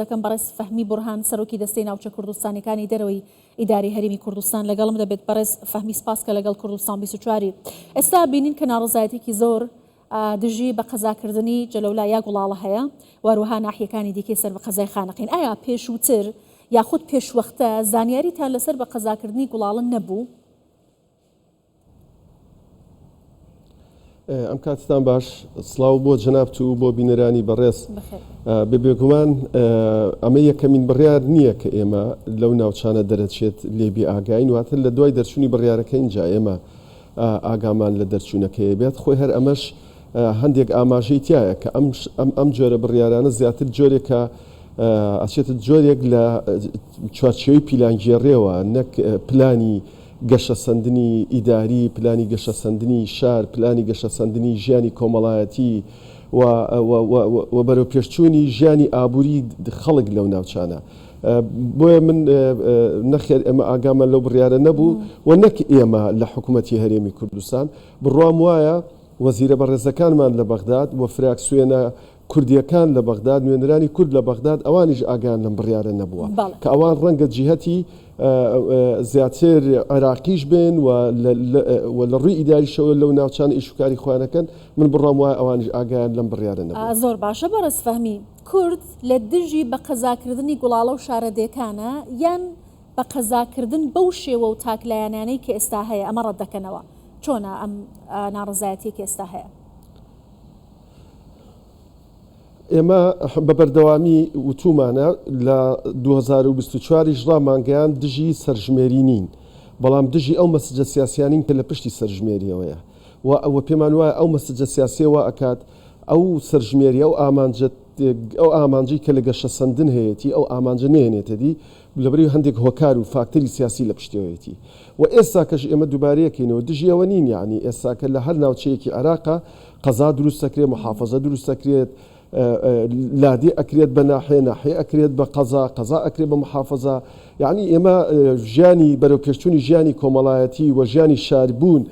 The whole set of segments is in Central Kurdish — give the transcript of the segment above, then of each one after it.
دەکەم بەڕێز فەهمی بورهان سەرۆکی دەستەی ناوچە کوردستانیەکانی دەرەوەی ئیداری هەرێمی کوردستان لەگەڵم دەبێت. بەڕێز فەهمی سپاس کە لەگەڵ کوردستان 24 ئێستا بینین کە ناڕزایەتێکی زۆر دژی بە قەزاکردنی جەلەولا یا گوڵاڵە هەیە، واروها ناحیەکانی دیکەی سەر بە قەزای خانەقین. ئایا پێشووتر یاخود پێشوەختە زانیاریتان لەسەر بە قەزاکردنی گوڵاڵن نەبوو؟ ئەم کاتتان باش، سڵاو بۆ جەنابت و بۆ بینەرانی بەڕێز. بێگومان ئەمە یەکەمین بڕیار نییە کە ئێمە لەو ناوچانە دەرەچێت لێبی ئاگاین، واتر لە دوای دەرچوونی بڕیارەکە اینجا ئێمە ئاگامان لە دەرچوونەکەی بێت. خۆی هەر ئەمەش هەندێک ئاماژەی تایە کە ئەم جۆرە بڕیارانە زیاتر جۆرێکە ئەچێتە جۆرێک لە چوارچێوەی پیلانگیێڕێەوە، نەک پلانی گەشەسەندنی ئیداری، پلانی گەشەسەندنی شار، پلانی گەشەسەندنی ژیانی کۆمەڵایەتی و بەرەو پێشچوونی ژیانی ئابووری خەڵک لەو ناوچانە. بۆیە من نەخێر ئێمە ئاگامە لەو بڕیارە نەبوو و نەک ئێمە لە حکوومەتی هەرێمی کوردستان. بڕوام وایە وەزیرە بەڕێزەکانمان لە بەغداد و فراکسیۆنە کوردیەکان لە بەغداد، نوێنەرانی کورد لە بەغداد ئەوانیش ئاگان لەم بڕیارە نەبووە کە ئەوان ڕەنگە جیهەتی زیاتر عێراقیش بن و لە ڕووی ئیداریشەوە لەو ناوچانە ئیشوکاری خۆیانەکەن. من بڕام وایە ئەوانیش ئاگیان لەم بڕیارە نەبووە. زۆر باشە بەڕێز فەهمی، کورد لە دژی بە قەزاکردنی گوڵاڵە و شارەدەیەکانە یان بە قەزاکردن بەو شێوە و تاکلایانانەی کە ئێستا هەیە ئەمە ڕەت دەکەنەوە؟ چۆنە ئەم ناڕزایەتی کە ئێستا هەیە؟ ئێمە بە بەردەوامی وتومانە لە 2024 ڕامانگەیان دژی سەرژمێری نین، بەڵام دژی ئەو مەسجە سیاسیانین کە لە پشتی سەرژمێریەوەیە و ئەوە پێمان وایە ئەو مەسجە سیاسیەوە ئەکات ئەو سەرژمێری ئەو ئامانجی کە لە گەشەسەندن هەیەی ئەو ئامانجە نێنێتە دی لەبەری هەندێک هۆکار و فاکتەری سیاسی لە پشتەوەیەتی. و ئێستا کەش ئێمە دووبارەیەکەینەوە دژی ئەوە نین، یعنی ئێستا کە لە هەر ناوچەیەکی عێراقا قەزا دروست دەکرێت، محافەزە دروست دەکرێت، لادی ئەکرێت بە ناحێ ئەکرێت بە قەزا ئەکرێت بە محافەزە. یعنی ئێمە ژیانی بەرەوپێشچوونی ژیانی کۆمەڵایەتی و ژیانی شاربوون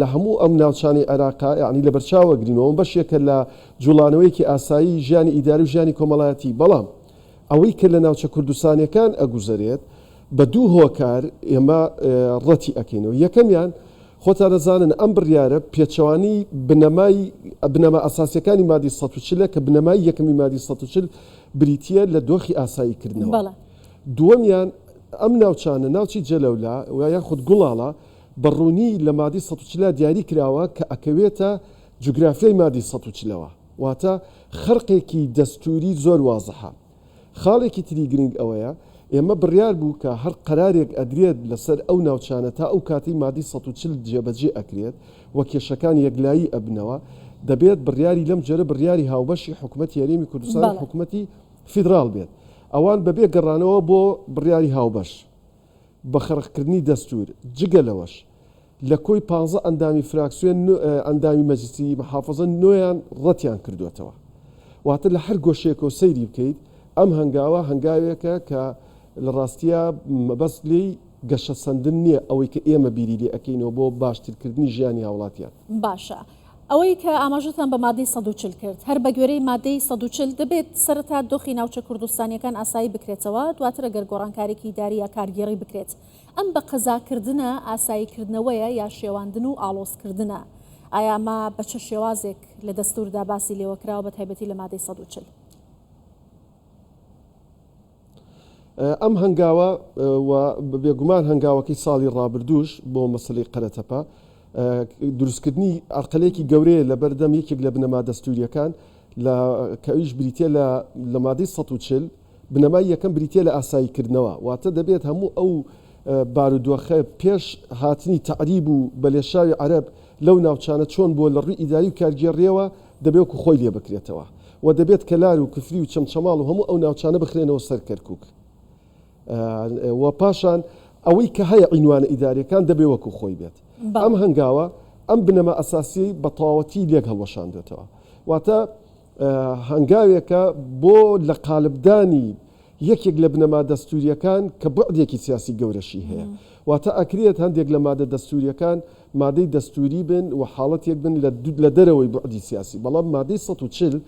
لە هەموو ئەم ناوچانی عێراقا یعنی لە بەرچاوە گرینەوە بەشێکە لە جوڵانەوەیکی ئاسایی ژیانی ئیداری و ژیانی کۆمەڵایەتی. بەڵام ئەوەی کە لە ناوچە کوردستانیەکان ئەگوزارێت بە دوو هۆکار ئێمە ڕەتی ئەکەینەوە. یەکەمیان خۆتان دەزانن ئەم بڕیارە پێچەوانی بنەما ئاساسیەکانی مادی 140 کە بنەمای یەکەمی مادی 140 بریتیە لە دۆخی ئاساییکردنەوە. دووەمیان ئەم ناوچانە ناوچی جەلەولا و یاخود گوڵاڵە بەڕوونی لە مادی 140 دیاری کراوە کە ئەکەوێتە جوگرافیای مادی 140ەوە، واتە خەرقێکی دەستوری زۆر وازەحە. خاڵێکی تری گرنگ ئەوەیە ئێمە بڕیار بوو کە هەر قەرارێک ئەدرێت لەسەر ئەو ناوچانە تا ئەو کاتی مادی 140 جێبەجێ ئەکرێت و کێشەکان یەکلایی ئەبنەوە، دەبێت بڕیاری لەم جۆرە بڕیاری هاوبەشی حکوومەتی هەرێمی کوردستان حکوومەتی فیدراڵ بێت. ئەوان بەبێ گەڕانەوە بۆ بڕیاری هاوبەش بە خەرقکردنی دەستور جگەلەوەش لە کۆی 15 ئەندامی فراکسیۆن ئەندامی مەجلیسی محافەزە نوێیان ڕەتیان کردوێتەوە. واتە لە هەر گۆشێکەوە سەیری بکەیت ئەم هەنگاوە هەنگاوێکە کە لە ڕاستیە مەبەست لێی گەشەسەندن نییە ئەوەی کە ئێمە بیری لێ ئەەکەینەوە بۆ باشترکردنی ژیانی هاوڵاتیان. باشە، ئەوەی کە ئاماژتان بە مادەی 140 کرد هەر بە گوێرەی مادەی 140 دەبێت سەرەتا دۆخی ناوچە کوردستانیەکان ئاسایی بکرێتەوە، دواتر ئەگەر گۆڕانکارێکی ئیداری یا کارگێڕی بکرێت. ئەم بە قەزاکردنە ئاساییکردنەوەیە یا شێواندن و ئاڵۆزکردنە؟ ئایا ئەمە بە چه شێوازێک لە دەستوردا باسی لێوەکراوە بە تایبەتی لە مادەی 140؟ ئەم هەنگاوە و بێگومان هەنگاوەکەی ساڵی ڕابردووش بۆ مەسلەی قەرەتەپە دروستکردنی ئەرقەلێکی گەورەیە لە بەردەم یەکێک لە بنەما دەستوریەکان کە ئەویش بریتە لە مادەی 140 بنەمای یەکەم بریتە لە ئاساییکردنەوە. واتە دەبێت هەموو ئەو بارودۆخە پێش هاتنی تعریب و بەلێشاوی عەرەب لەو ناوچانە چۆن بۆ لە ڕووی ئیداری و کارگێڕیەوە دەبێت و خۆی لێ بکرێتەوە و دەبێت کەلار و کفری و چەمچەماڵ و هەموو ئەو ناوچانە بخرێنەوە سەر کەرکووک و پاشان ئەوەی کە هەیە عینوانە ئیداریەکان دەبێ وەکو خۆی بێت. ئەم هەنگاوە ئەم بنەما ئەساسی بە تەواوەتی لێک هەڵوەشاندێتەوە. واتە هەنگاوێکە بۆ لە قالبدانی یەکێک لە بنەما دەستوریەکان کە بوعدێکی سیاسی گەورەشی هەیە. واتە ئەکرێت هەندێک لە مادە دەستوریەکان مادەی دەستوری بن و حاڵەتێک بن لە دەرەوەی بوعدی سیاسی، بەڵام مادەی 140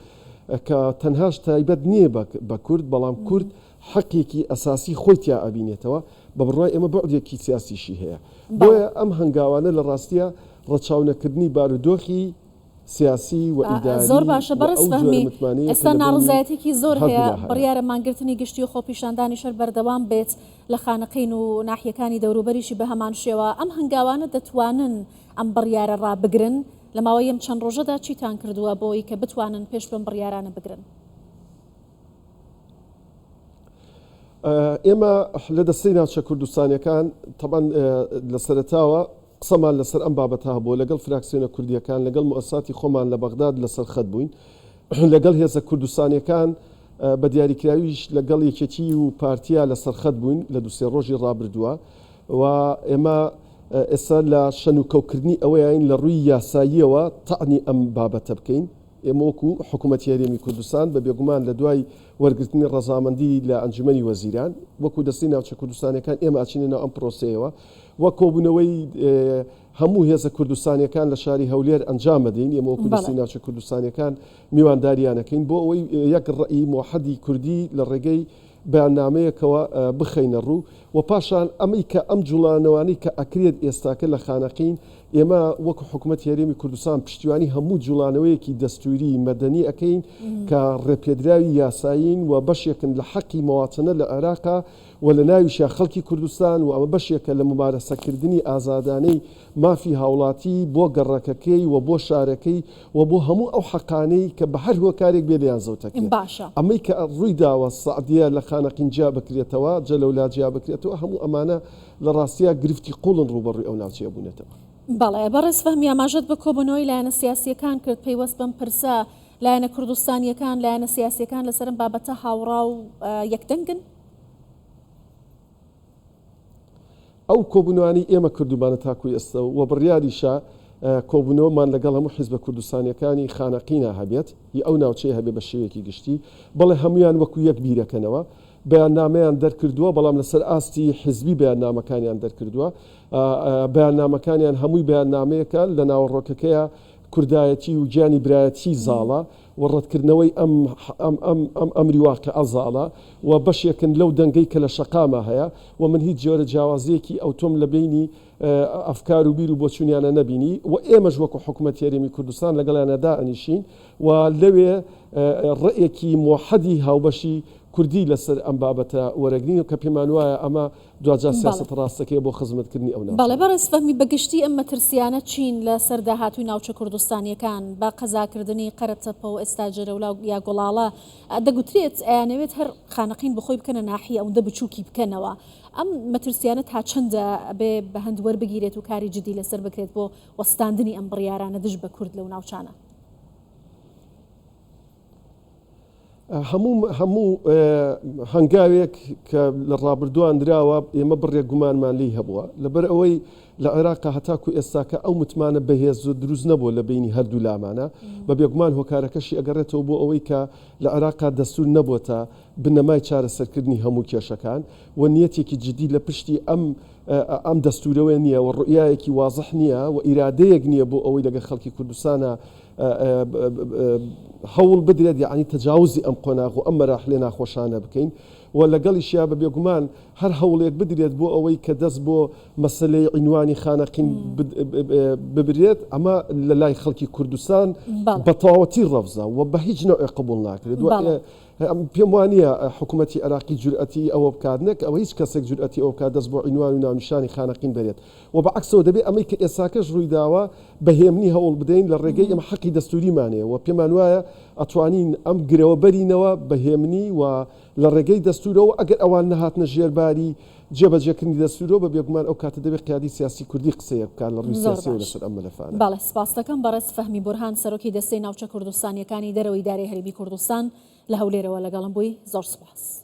کە تەنهاش تایبەت نییە بە کورد بەڵام کورد حەقێکی ئەساسی خۆیتیا ئەبینێتەوە بە بڕای ئێمە بەعدێکی سیاسیشی هەیە بۆیە ئەم هەنگاوانە لە ڕاستیە ڕەچاونەکردنی بارودۆخی سیاسی و ئیداری زۆر باشە بەڕێز فەهمی ئێستا ناڕزایەتێکی زۆر هەیە بڕیارە مانگرتنی گشتی و خۆپیشاندانی شەر بەردەوام بێت لە خانەقین و ناحیەکانی دەوروبەریشی بە هەمان شێوە ئەم هەنگاوانە دەتوانن ئەم بڕیارە ڕابگرن لە ماوەی ئەم چەند ڕۆژەدا چیتان کردووە بۆی کە بتوانن پێش بەم بڕیارانە بگرن ئێمە لە دەستەی ناوچە کوردستانیەکان تەبەن لە سەرەتاوە قسەمان لەسەر ئەم بابەتە بۆ لەگەڵ فراکسیۆنە کوردیەکان لەگەڵ مؤسساتی خۆمان لە بەغداد لەسەر خەت بووین لەگەڵ هێزە کوردستانیەکان بە دیاریکراویش لەگەڵ یەکێتی و پارتیا لەسەر خەت بووین لە دووسێ ڕۆژی ڕابردووە و ئێمە ئێستا لە شەنوکەوتکردنی ئەوەیین لە ڕووی یاساییەوە تەعنی ئەم بابەتە بکەین ئێمە وەکو حکوومەتی هەرێمی کوردستان بە بێگومان لە دوای وەرگرتنی ڕەزامەندی لە ئەنجومەنی وەزیران وەکو دەستی ناوچە کوردستانیەکان ئێمە ئاچینەوە ئەم پرۆسەیەوە وە کۆبوونەوەی هەموو هێزە کوردستانیەکان لە شاری هەولێر ئەنجام بدەین ئێمە وەکو دەستی ناوچە کوردستانیەکان میوانداریانەکەین بۆ ئەوەی یەک ڕئی موحەدی کوردی لە ڕێگەی بەیاننامەیەکەوە بخەینە ڕوو و پاشان ئەمەی کە ئەم جوڵانەوانی کە ئەکرێت ئێستاکە لە خانەقین ئێمە وەکو حکوومەت هەرێمی کوردستان پشتیوانی هەموو جوڵانەوەیەکی دەستوری مەدەنی ئەەکەین کە ڕێپێدراوی یاساین و بەشێکن لە حەقی مەواتنە لە عێراقا و لە ناویشە خەڵکی کوردستان و ئەمە بەشێکە لە ممارەسەکردنی ئازادانەی مافی هاوڵاتی بۆ گەڕەکەکەی و بۆ شارەکەی و بۆ هەموو ئەو حەقانەی کە بە هەر هۆکارێک بێ لەیان زەوتەکە ئەمەی کە ڕووی داوە سعدیە لە خانەقین جیا بکرێتەوە جەلەولا جیا بکرێتەوە هەموو ئەمانە لە ڕاستیە گرفتی قوڵن ڕوبەڕووی ئەو ناوچەیە بوونێتەوە بەڵێ بەڕێز فەهمی ئاماژەت بە کۆبوونەوەی لایەنە سیاسیەکان کرد پەیوەست بەم پرسە لایەنە کوردستانیەکان لایەنە سیاسیەکان لەسەر بابەتە هاوڕا و یەکدەنگن ئەو کۆبوونەوانی ئێمە کردومانە تاکوی ئێستا و بڕیاریشە کۆبوونەوەمان لەگەڵ هەموو حیزبە کوردستانیەکانی خانەقینە هەبێت هی ئەو ناوچەیە هەبێ بە شێوەیەکی گشتی بەڵێ هەمویان وەکو یەک بیرەکەنەوە بەیاننامەیان دەرکردووە بەڵام لەسەر ئاستی حزبی بەیاننامەکانیان دەرکردووە بەیاننامەکانیان هەمووی بەیاننامەیەکە لە ناوەڕۆکەکەیە کوردایەتی و گیانی برایەتی زاڵە و ڕەتکردنەوەی ئەمری واقع زاڵە و بەشێکن لەو دەنگەی کە لە شەقامە هەیە و من هیچ جۆرە جیاوازیەکی ئەوتۆم لە بینی ئەفکار و بیر و بۆچوونیانە نەبینی و ئێمەش وەکو حکوومەتی هەرێمی کوردستان لەگەڵیانەدا ئەنیشین و لەوێ ڕێیەکی موحەدی هاوبەشی کوردی لەسەر ئەم بابەتە وەرەگرین و کە پێمان وایە ئەمە دوجار سیاست ڕاستەکەی بۆ خزمەتکردنی ئەو ناوچە. بەڵێ بەڕێز فەهمی بەگشتی ئەم مەترسیانە چین لە سەر داهاتووی ناوچە کوردستانیەکان بە قەزاکردنی قەرەتەپە و ئێستا جەرەولا یا گۆڵاڵە دەگوترێت ئەیانەوێت هەر خانەقین بخۆی بکەنە ناحیە ئەوەندە بچووکی بکەنەوە ئەم مەترسیانە تا چەندە بێ بە هەند وەربگیرێت و کاری جدی لەسەر بکرێت بۆ وەستاندنی ئەم بڕیارانە دژ بە کورد لەو ناوچانە. هەموو هەنگاوێک کە لە ڕابردووان دراوە ئێمە بڕێک گومانمان لی هەبووە لەبەر ئەوەی لە عێراقا هەتاکو ئێستاکە ئەو متمانە بەهێز و دروست نەبووە لە بینی هەردوو لامانە بە بێگومان هۆکارەکەشی ئەگەڕێتەوە بۆ ئەوەی کە لە عێراقا دەستور نەبووە بنەمای چارەسەرکردنی هەموو کێشەکان و نیەتێکی جدی لە پشتی ئەم دەستورەوە نییە و ڕوئیایەکی وازح نییە و ئیرادەیەک نییە بۆ ئەوەی لەگە خەڵکی کوردستانە هەوڵ بدرێت یعنی تەجاوزی ئەم قۆناغ و ئەم مەراحلێ ناخۆشانە بکەین و لەگەڵیشیا بە بێگومان هەر هەوڵێک بدرێت بۆ ئەوەی کە دەست بۆ مەسلەی عنوانی خانەقین ببرێت ئەمە لە لای خەڵکی کوردستان بە تەواوەتی ڕەفزە و بە هیچ نەوعی قبول ناکرێت پێم وانە حکوومەتی عێراقی جورئەتی ئەوە بکاتنێک ئەوە هیچ کەسێک جورئەتی ئەو کات دەست بۆ عنوان و ناونیشانی خانەقین بێت و بەعکسەوە دەبێت ئەمەی کە ئێساکەش ڕووی داوە بەهێمنی هەوڵ بدەین لە ڕێگەی ئەمە حەقی دەستوریمانەیە و پێمان وایە ئەتوانین ئەم گرەوە بەرینەوە بەهێمنی و لە ڕێگەی دەستورەوە ئەگەر ئەوان نەهاتنە ژێرباری جێبەجێکردنی دەستورەوە بە بێگومان ئەو کاتە دەبێت قیادی سیاسی کوردی قسەیە بکات لە ڕووی سیاسی و لەسەر ئەم مەلەفانە. بەڵێ سپاس دەکەم بەڕێز فەهمی بورهان سەرۆکی دەستەی ناوچە کوردستانیەکانی دەرەوەی ئیدارەی هەرێمی کوردستان لە هەولێرەوە لەگەڵم بووی زۆر سپاس.